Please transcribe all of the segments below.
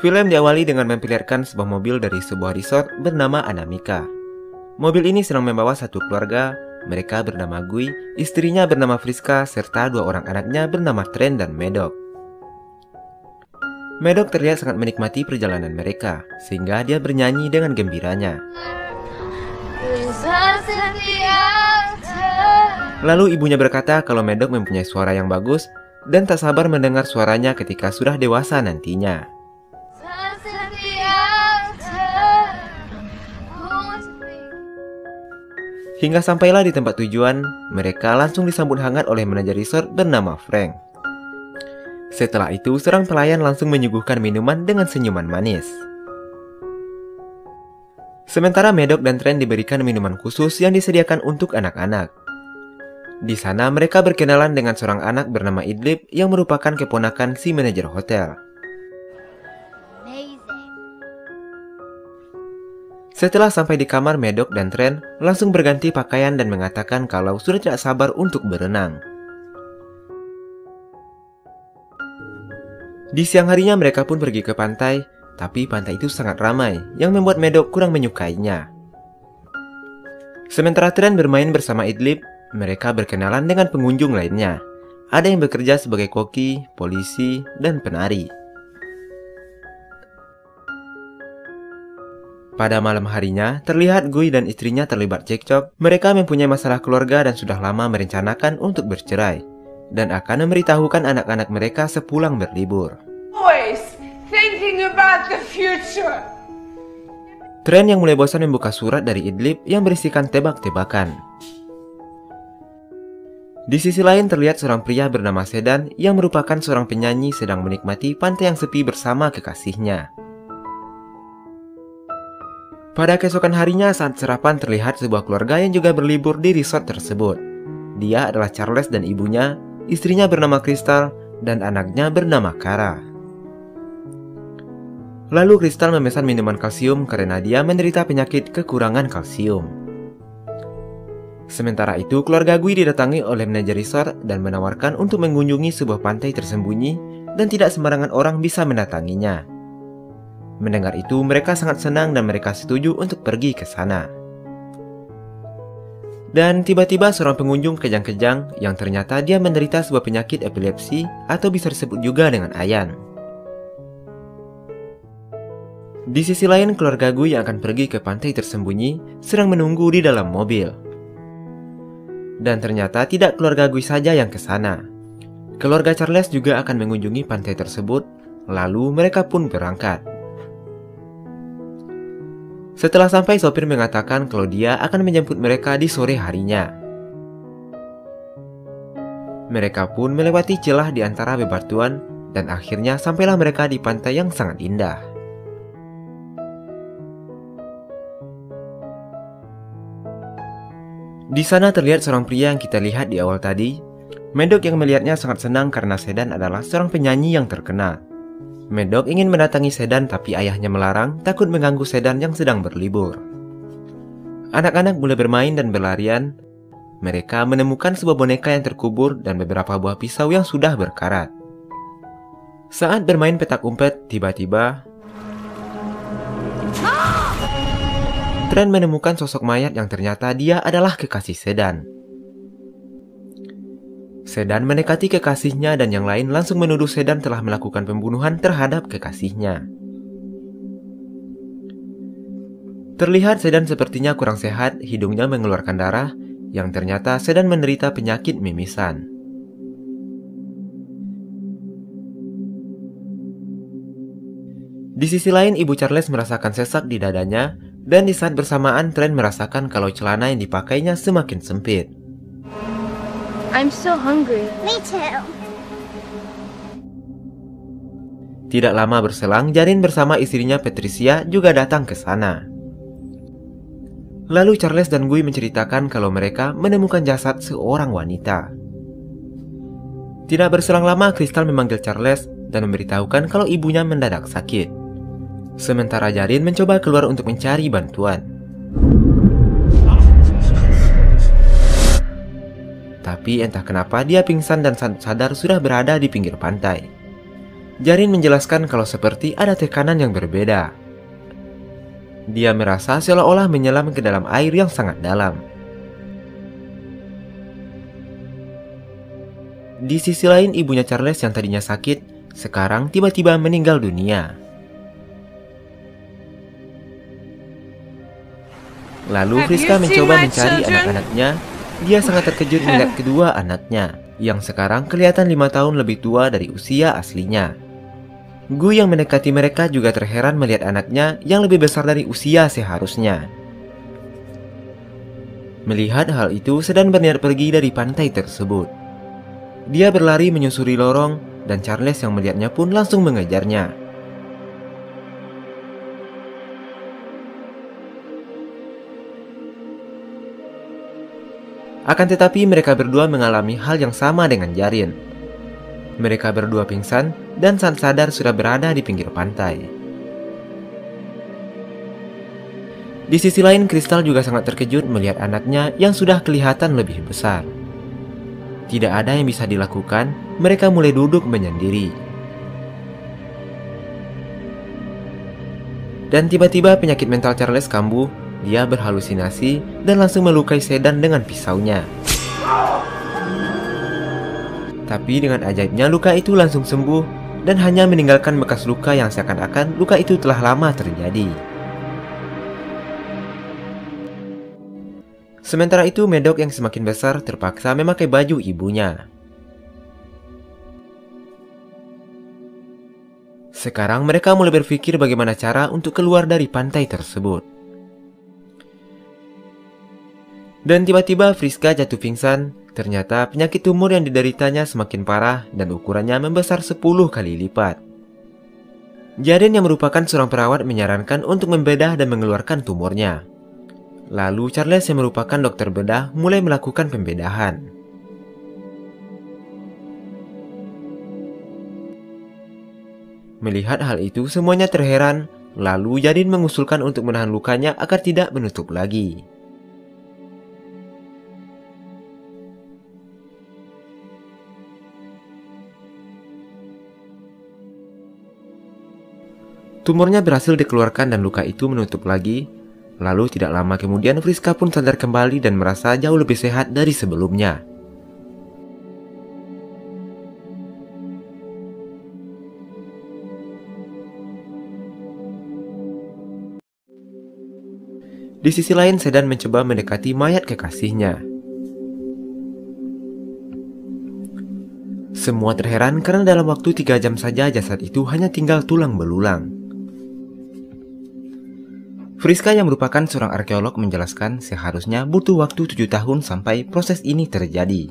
Film diawali dengan memperlihatkan sebuah mobil dari sebuah resort bernama Anamika. Mobil ini sedang membawa satu keluarga. Mereka bernama Gui, istrinya bernama Friska, serta dua orang anaknya bernama Trent dan Medok. Medok terlihat sangat menikmati perjalanan mereka, sehingga dia bernyanyi dengan gembiranya. Lalu ibunya berkata kalau Medok mempunyai suara yang bagus dan tak sabar mendengar suaranya ketika sudah dewasa nantinya. Hingga sampailah di tempat tujuan, mereka langsung disambut hangat oleh manajer resort bernama Frank. Setelah itu, seorang pelayan langsung menyuguhkan minuman dengan senyuman manis. Sementara Medok dan Trent diberikan minuman khusus yang disediakan untuk anak-anak. Di sana mereka berkenalan dengan seorang anak bernama Idlib yang merupakan keponakan si manajer hotel. Setelah sampai di kamar, Medok dan Trent langsung berganti pakaian dan mengatakan kalau sudah tidak sabar untuk berenang. Di siang harinya mereka pun pergi ke pantai, tapi pantai itu sangat ramai yang membuat Medok kurang menyukainya. Sementara Trent bermain bersama Idlib, mereka berkenalan dengan pengunjung lainnya. Ada yang bekerja sebagai koki, polisi, dan penari. Pada malam harinya, terlihat Gui dan istrinya terlibat cekcok. Mereka mempunyai masalah keluarga dan sudah lama merencanakan untuk bercerai, dan akan memberitahukan anak-anak mereka sepulang berlibur. Always thinking about the future. Trent yang mulai bosan membuka surat dari Idlib yang berisikan tebak-tebakan. Di sisi lain terlihat seorang pria bernama Sedan yang merupakan seorang penyanyi sedang menikmati pantai yang sepi bersama kekasihnya. Pada keesokan harinya saat sarapan terlihat sebuah keluarga yang juga berlibur di resort tersebut. Dia adalah Charles dan ibunya, istrinya bernama Crystal, dan anaknya bernama Kara. Lalu Crystal memesan minuman kalsium karena dia menderita penyakit kekurangan kalsium. Sementara itu, keluarga Gui didatangi oleh manajer resort dan menawarkan untuk mengunjungi sebuah pantai tersembunyi dan tidak sembarangan orang bisa mendatanginya. Mendengar itu, mereka sangat senang dan mereka setuju untuk pergi ke sana. Dan tiba-tiba seorang pengunjung kejang-kejang yang ternyata dia menderita sebuah penyakit epilepsi atau bisa disebut juga dengan ayan. Di sisi lain, keluarga Gui yang akan pergi ke pantai tersembunyi sedang menunggu di dalam mobil. Dan ternyata tidak keluarga Gui saja yang ke sana. Keluarga Charles juga akan mengunjungi pantai tersebut, lalu mereka pun berangkat. Setelah sampai, sopir mengatakan kalau dia akan menjemput mereka di sore harinya. Mereka pun melewati celah di antara bebatuan dan akhirnya sampailah mereka di pantai yang sangat indah. Di sana terlihat seorang pria yang kita lihat di awal tadi. Medok yang melihatnya sangat senang karena Sedan adalah seorang penyanyi yang terkenal. Medok ingin mendatangi Sedan tapi ayahnya melarang, takut mengganggu Sedan yang sedang berlibur. Anak-anak mulai bermain dan berlarian. Mereka menemukan sebuah boneka yang terkubur dan beberapa buah pisau yang sudah berkarat. Saat bermain petak umpet, tiba-tiba Trent menemukan sosok mayat yang ternyata dia adalah kekasih Sedan. Sedan mendekati kekasihnya dan yang lain langsung menuduh Sedan telah melakukan pembunuhan terhadap kekasihnya. Terlihat Sedan sepertinya kurang sehat, hidungnya mengeluarkan darah, yang ternyata Sedan menderita penyakit mimisan. Di sisi lain, ibu Charles merasakan sesak di dadanya, dan di saat bersamaan Trent merasakan kalau celana yang dipakainya semakin sempit. I'm so hungry. Me too. Tidak lama berselang, Jarin bersama istrinya Patricia juga datang ke sana. Lalu Charles dan Gui menceritakan kalau mereka menemukan jasad seorang wanita. Tidak berselang lama, Crystal memanggil Charles dan memberitahukan kalau ibunya mendadak sakit. Sementara Jarin mencoba keluar untuk mencari bantuan. Tapi entah kenapa dia pingsan dan sadar sudah berada di pinggir pantai. Jarin menjelaskan kalau seperti ada tekanan yang berbeda. Dia merasa seolah-olah menyelam ke dalam air yang sangat dalam. Di sisi lain, ibunya Charles yang tadinya sakit, sekarang tiba-tiba meninggal dunia. Lalu Friska mencoba mencari anak-anaknya. Dia sangat terkejut melihat kedua anaknya, yang sekarang kelihatan 5 tahun lebih tua dari usia aslinya. Gu yang mendekati mereka juga terheran melihat anaknya yang lebih besar dari usia seharusnya. Melihat hal itu, Sedan berniat pergi dari pantai tersebut. Dia berlari menyusuri lorong, dan Charles yang melihatnya pun langsung mengejarnya. Akan tetapi mereka berdua mengalami hal yang sama dengan Jarin. Mereka berdua pingsan dan saat sadar sudah berada di pinggir pantai. Di sisi lain, Crystal juga sangat terkejut melihat anaknya yang sudah kelihatan lebih besar. Tidak ada yang bisa dilakukan, mereka mulai duduk menyendiri. Dan tiba-tiba penyakit mental Charles kambuh. Dia berhalusinasi dan langsung melukai Sedan dengan pisaunya. Tapi dengan ajaibnya luka itu langsung sembuh dan hanya meninggalkan bekas luka yang seakan-akan luka itu telah lama terjadi. Sementara itu, Medok yang semakin besar terpaksa memakai baju ibunya. Sekarang mereka mulai berpikir bagaimana cara untuk keluar dari pantai tersebut. Dan tiba-tiba Friska jatuh pingsan. Ternyata penyakit tumor yang dideritanya semakin parah dan ukurannya membesar 10 kali lipat. Jarin yang merupakan seorang perawat menyarankan untuk membedah dan mengeluarkan tumornya. Lalu Charles yang merupakan dokter bedah mulai melakukan pembedahan. Melihat hal itu, semuanya terheran. Lalu Jarin mengusulkan untuk menahan lukanya agar tidak menutup lagi. Tumornya berhasil dikeluarkan dan luka itu menutup lagi. Lalu tidak lama kemudian Friska pun sadar kembali dan merasa jauh lebih sehat dari sebelumnya. Di sisi lain, Sedan mencoba mendekati mayat kekasihnya. Semua terheran karena dalam waktu 3 jam saja jasad itu hanya tinggal tulang belulang. Friska yang merupakan seorang arkeolog menjelaskan seharusnya butuh waktu 7 tahun sampai proses ini terjadi.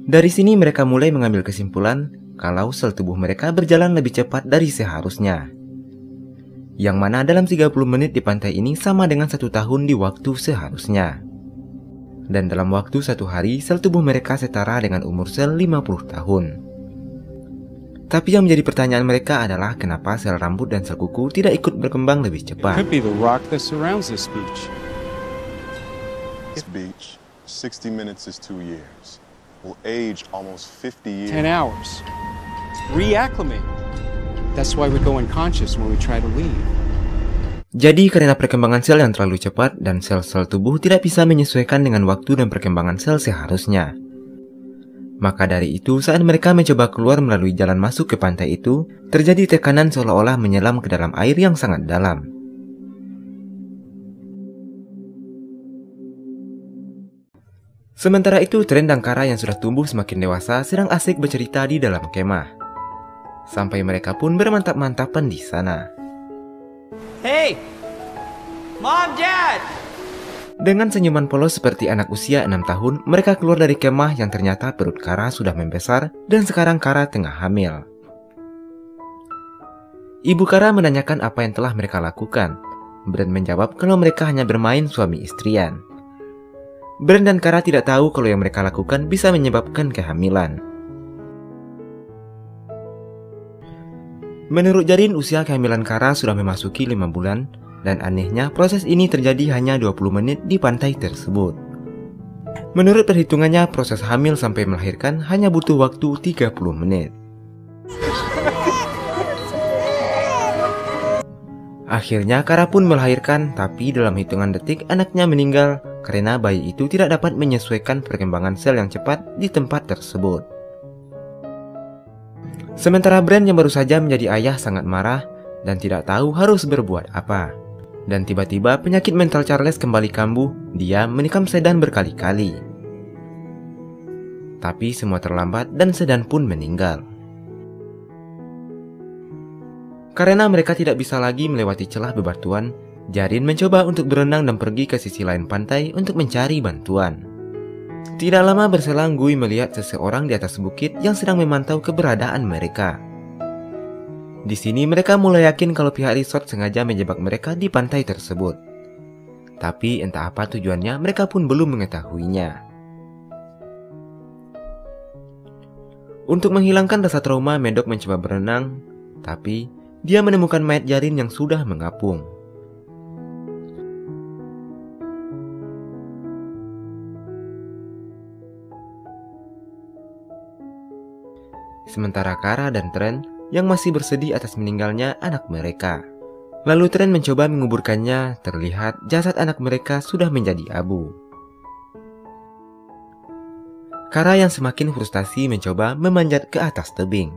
Dari sini mereka mulai mengambil kesimpulan kalau sel tubuh mereka berjalan lebih cepat dari seharusnya. Yang mana dalam 30 menit di pantai ini sama dengan 1 tahun di waktu seharusnya. Dan dalam waktu 1 hari, sel tubuh mereka setara dengan umur sel 50 tahun. Tapi yang menjadi pertanyaan mereka adalah kenapa sel rambut dan sel kuku tidak ikut berkembang lebih cepat. Could be the rock that surrounds this beach. This beach, 60 minutes is 2 years. Will age almost 50 years. 10 hours. Reacclimate. That's why we go unconscious when we try to leave. Jadi karena perkembangan sel yang terlalu cepat dan sel-sel tubuh tidak bisa menyesuaikan dengan waktu dan perkembangan sel seharusnya. Maka dari itu, saat mereka mencoba keluar melalui jalan masuk ke pantai itu, terjadi tekanan seolah-olah menyelam ke dalam air yang sangat dalam. Sementara itu, Tren dan Kara yang sudah tumbuh semakin dewasa sedang asik bercerita di dalam kemah. Sampai mereka pun bermantap-mantapan di sana. Hey! Mom, Dad! Dengan senyuman polos seperti anak usia 6 tahun, mereka keluar dari kemah yang ternyata perut Kara sudah membesar dan sekarang Kara tengah hamil. Ibu Kara menanyakan apa yang telah mereka lakukan. Brand menjawab kalau mereka hanya bermain suami istrian. Brand dan Kara tidak tahu kalau yang mereka lakukan bisa menyebabkan kehamilan. Menurut Jarin, usia kehamilan Kara sudah memasuki 5 bulan. Dan anehnya, proses ini terjadi hanya 20 menit di pantai tersebut. Menurut perhitungannya, proses hamil sampai melahirkan hanya butuh waktu 30 menit. Akhirnya Kara pun melahirkan, tapi dalam hitungan detik anaknya meninggal karena bayi itu tidak dapat menyesuaikan perkembangan sel yang cepat di tempat tersebut. Sementara Brent yang baru saja menjadi ayah sangat marah dan tidak tahu harus berbuat apa. Dan tiba-tiba penyakit mental Charles kembali kambuh, dia menikam Sedan berkali-kali. Tapi semua terlambat dan Sedan pun meninggal. Karena mereka tidak bisa lagi melewati celah bebatuan, Jarin mencoba untuk berenang dan pergi ke sisi lain pantai untuk mencari bantuan. Tidak lama berselang, Gui melihat seseorang di atas bukit yang sedang memantau keberadaan mereka. Di sini mereka mulai yakin kalau pihak resort sengaja menjebak mereka di pantai tersebut. Tapi entah apa tujuannya, mereka pun belum mengetahuinya. Untuk menghilangkan rasa trauma, Medok mencoba berenang, tapi dia menemukan mayat Jarin yang sudah mengapung. Sementara Kara dan Trent yang masih bersedih atas meninggalnya anak mereka. Lalu Trent mencoba menguburkannya, terlihat jasad anak mereka sudah menjadi abu. Kara yang semakin frustasi mencoba memanjat ke atas tebing,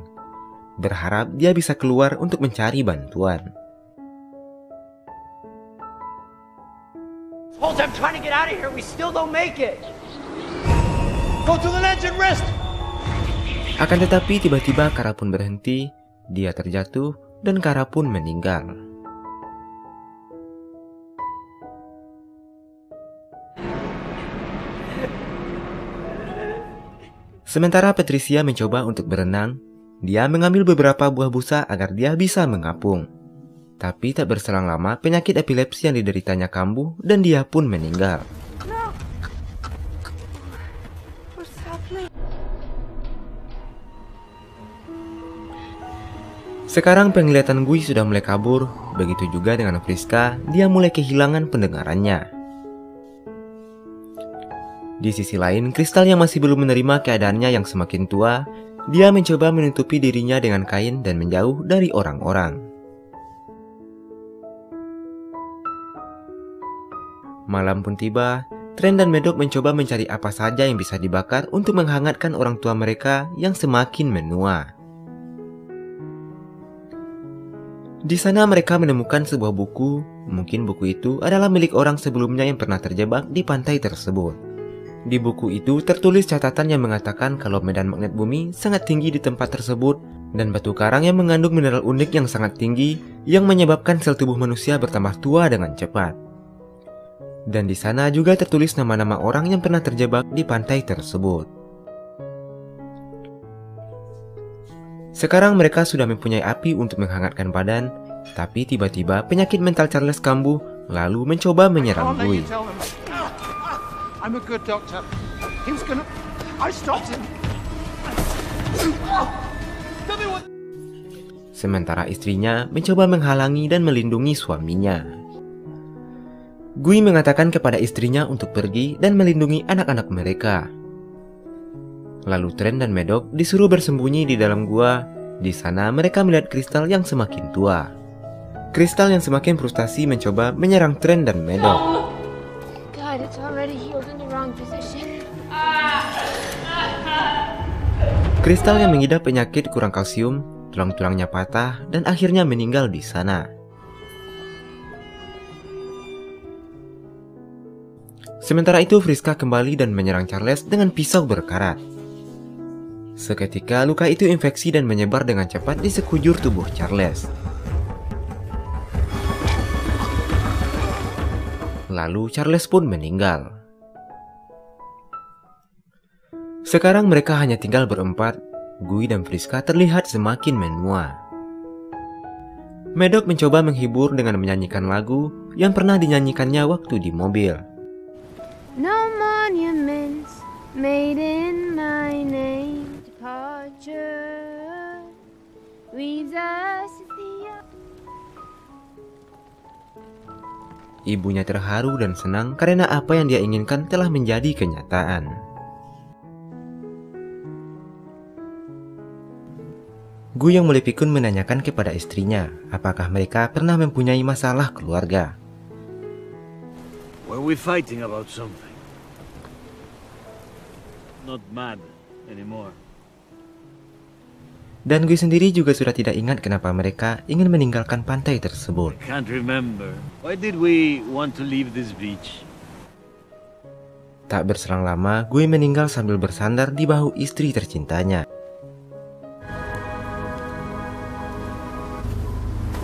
berharap dia bisa keluar untuk mencari bantuan. Hold, I'm trying to get out of here. We still don't make it. Go to the ledge and rest. Akan tetapi tiba-tiba Kara pun berhenti, dia terjatuh dan Kara pun meninggal. Sementara Patricia mencoba untuk berenang, dia mengambil beberapa buah busa agar dia bisa mengapung. Tapi tak berselang lama penyakit epilepsi yang dideritanya kambuh dan dia pun meninggal. Sekarang penglihatan Gui sudah mulai kabur, begitu juga dengan Friska, dia mulai kehilangan pendengarannya. Di sisi lain, Kristal yang masih belum menerima keadaannya yang semakin tua, dia mencoba menutupi dirinya dengan kain dan menjauh dari orang-orang. Malam pun tiba, Trent dan Medok mencoba mencari apa saja yang bisa dibakar untuk menghangatkan orang tua mereka yang semakin menua. Di sana mereka menemukan sebuah buku, mungkin buku itu adalah milik orang sebelumnya yang pernah terjebak di pantai tersebut. Di buku itu tertulis catatan yang mengatakan kalau medan magnet bumi sangat tinggi di tempat tersebut dan batu karang yang mengandung mineral unik yang sangat tinggi yang menyebabkan sel tubuh manusia bertambah tua dengan cepat. Dan di sana juga tertulis nama-nama orang yang pernah terjebak di pantai tersebut. Sekarang mereka sudah mempunyai api untuk menghangatkan badan, tapi tiba-tiba penyakit mental Charles kambuh lalu mencoba menyerang Gui. I'm a good doctor. He was gonna... I stopped him. Sementara istrinya mencoba menghalangi dan melindungi suaminya. Gui mengatakan kepada istrinya untuk pergi dan melindungi anak-anak mereka. Lalu Trent dan Medok disuruh bersembunyi di dalam gua. Di sana mereka melihat Kristal yang semakin tua. Kristal yang semakin frustasi mencoba menyerang Trent dan Medok. God, it's already healed in the wrong position. Kristal yang mengidap penyakit kurang kalsium, tulang-tulangnya patah dan akhirnya meninggal di sana. Sementara itu Friska kembali dan menyerang Charles dengan pisau berkarat. Seketika luka itu infeksi dan menyebar dengan cepat di sekujur tubuh Charles. Lalu Charles pun meninggal. Sekarang mereka hanya tinggal berempat. Gui dan Friska terlihat semakin menua. Medok mencoba menghibur dengan menyanyikan lagu yang pernah dinyanyikannya waktu di mobil. No monuments made in my name. Departure leaves us at the Ibunya terharu dan senang karena apa yang dia inginkan telah menjadi kenyataan. Gu yang mulai pikun menanyakan kepada istrinya apakah mereka pernah mempunyai masalah keluarga. Were we fighting about something? Not mad anymore. Dan Gu sendiri juga sudah tidak ingat kenapa mereka ingin meninggalkan pantai tersebut. Can't remember. Why did we want to leave this beach? Tak berselang lama, Gu meninggal sambil bersandar di bahu istri tercintanya.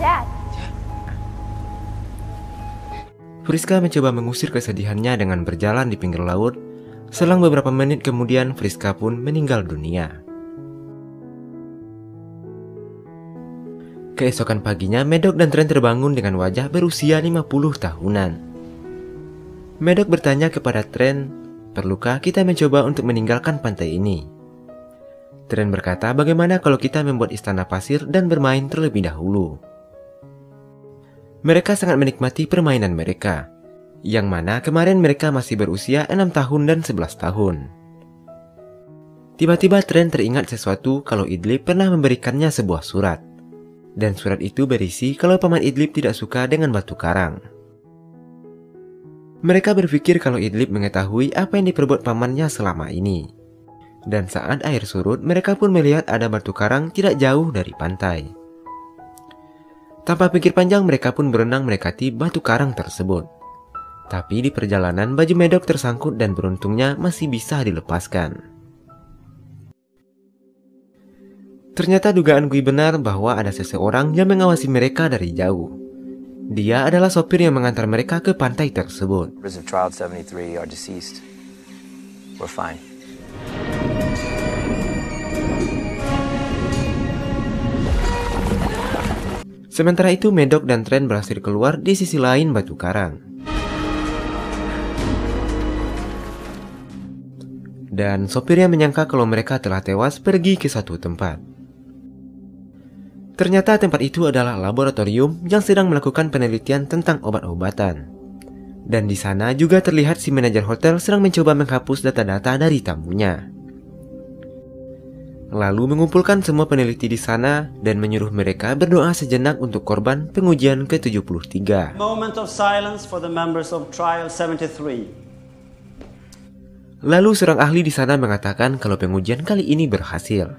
Dad. Friska mencoba mengusir kesedihannya dengan berjalan di pinggir laut. Selang beberapa menit kemudian, Friska pun meninggal dunia. Keesokan paginya, Medok dan Trent terbangun dengan wajah berusia 50 tahunan. Medok bertanya kepada Trent, "Perlukah kita mencoba untuk meninggalkan pantai ini?" Trent berkata, "Bagaimana kalau kita membuat istana pasir dan bermain terlebih dahulu?" Mereka sangat menikmati permainan mereka, yang mana kemarin mereka masih berusia 6 tahun dan 11 tahun. Tiba-tiba Trent teringat sesuatu kalau Idlib pernah memberikannya sebuah surat. Dan surat itu berisi kalau Paman Idlib tidak suka dengan batu karang. Mereka berpikir kalau Idlib mengetahui apa yang diperbuat pamannya selama ini. Dan saat air surut, mereka pun melihat ada batu karang tidak jauh dari pantai. Tanpa pikir panjang, mereka pun berenang mendekati batu karang tersebut. Tapi di perjalanan, baju Medok tersangkut dan beruntungnya masih bisa dilepaskan. Ternyata dugaan Gu benar bahwa ada seseorang yang mengawasi mereka dari jauh. Dia adalah sopir yang mengantar mereka ke pantai tersebut. Members of Child 73 are deceased. We're fine. Sementara itu, Medok dan Trent berhasil keluar di sisi lain batu karang. Dan sopirnya menyangka kalau mereka telah tewas pergi ke satu tempat. Ternyata tempat itu adalah laboratorium yang sedang melakukan penelitian tentang obat-obatan. Dan di sana juga terlihat si manajer hotel sedang mencoba menghapus data-data dari tamunya. Lalu mengumpulkan semua peneliti di sana dan menyuruh mereka berdoa sejenak untuk korban pengujian ke-73. Moment of silence for the members of Trial 73. Lalu seorang ahli di sana mengatakan kalau pengujian kali ini berhasil,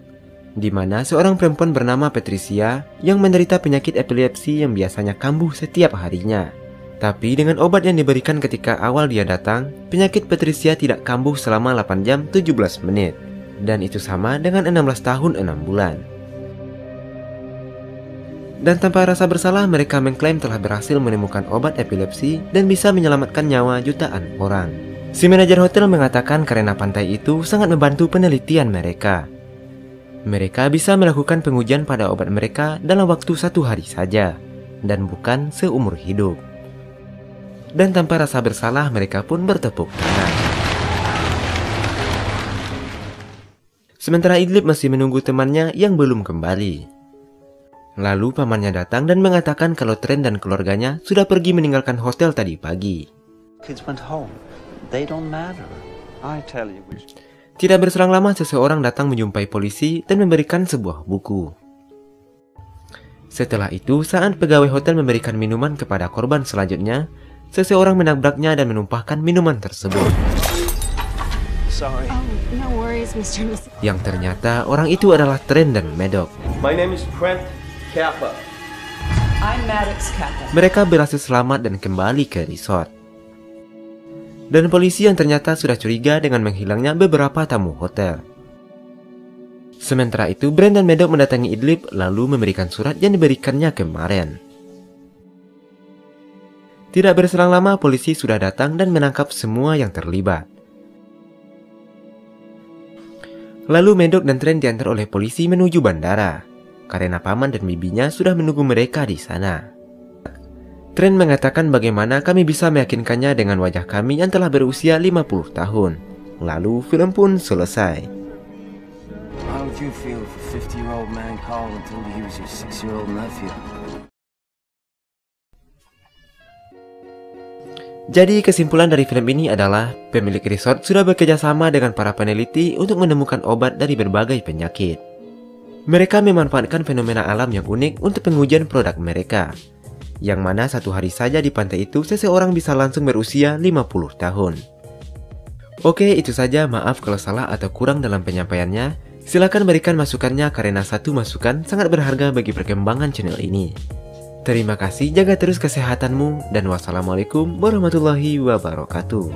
di mana seorang perempuan bernama Patricia yang menderita penyakit epilepsi yang biasanya kambuh setiap harinya. Tapi dengan obat yang diberikan ketika awal dia datang, penyakit Patricia tidak kambuh selama 8 jam 17 menit. Dan itu sama dengan 16 tahun 6 bulan. Dan tanpa rasa bersalah, mereka mengklaim telah berhasil menemukan obat epilepsi dan bisa menyelamatkan nyawa jutaan orang. Si manajer hotel mengatakan karena pantai itu sangat membantu penelitian mereka. Mereka bisa melakukan pengujian pada obat mereka dalam waktu 1 hari saja, dan bukan seumur hidup. Dan tanpa rasa bersalah, mereka pun bertepuk tangan. Sementara Idlib masih menunggu temannya yang belum kembali. Lalu pamannya datang dan mengatakan kalau Trent dan keluarganya sudah pergi meninggalkan hotel tadi pagi. Kids went home. They don't matter. I tell you. Tidak berselang lama, seseorang datang menjumpai polisi dan memberikan sebuah buku. Setelah itu, saat pegawai hotel memberikan minuman kepada korban selanjutnya, seseorang menabraknya dan menumpahkan minuman tersebut. Sorry. Oh, no worries, Mr. Miss. Yang ternyata orang itu adalah Trent dan Medok. My name is Trent Kappa. I'm Maddox Kappa. Mereka berhasil selamat dan kembali ke resort. Dan polisi yang ternyata sudah curiga dengan menghilangnya beberapa tamu hotel. Sementara itu, Brent dan Medok mendatangi Idlib lalu memberikan surat yang diberikannya kemarin. Tidak berselang lama, polisi sudah datang dan menangkap semua yang terlibat. Lalu Medok dan Trent diantar oleh polisi menuju bandara, karena paman dan bibinya sudah menunggu mereka di sana. Trent mengatakan bagaimana kami bisa meyakinkannya dengan wajah kami yang telah berusia 50 tahun. Lalu film pun selesai. How would you feel if a 50-year-old man called and told you he was your 6-year-old nephew? Jadi kesimpulan dari film ini adalah pemilik resort sudah bekerja sama dengan para peneliti untuk menemukan obat dari berbagai penyakit. Mereka memanfaatkan fenomena alam yang unik untuk pengujian produk mereka, yang mana satu hari saja di pantai itu seseorang bisa langsung berusia 50 tahun. Oke, itu saja. Maaf kalau salah atau kurang dalam penyampaiannya. Silakan berikan masukannya karena satu masukan sangat berharga bagi perkembangan channel ini. Terima kasih, jaga terus kesehatanmu, dan wassalamualaikum warahmatullahi wabarakatuh.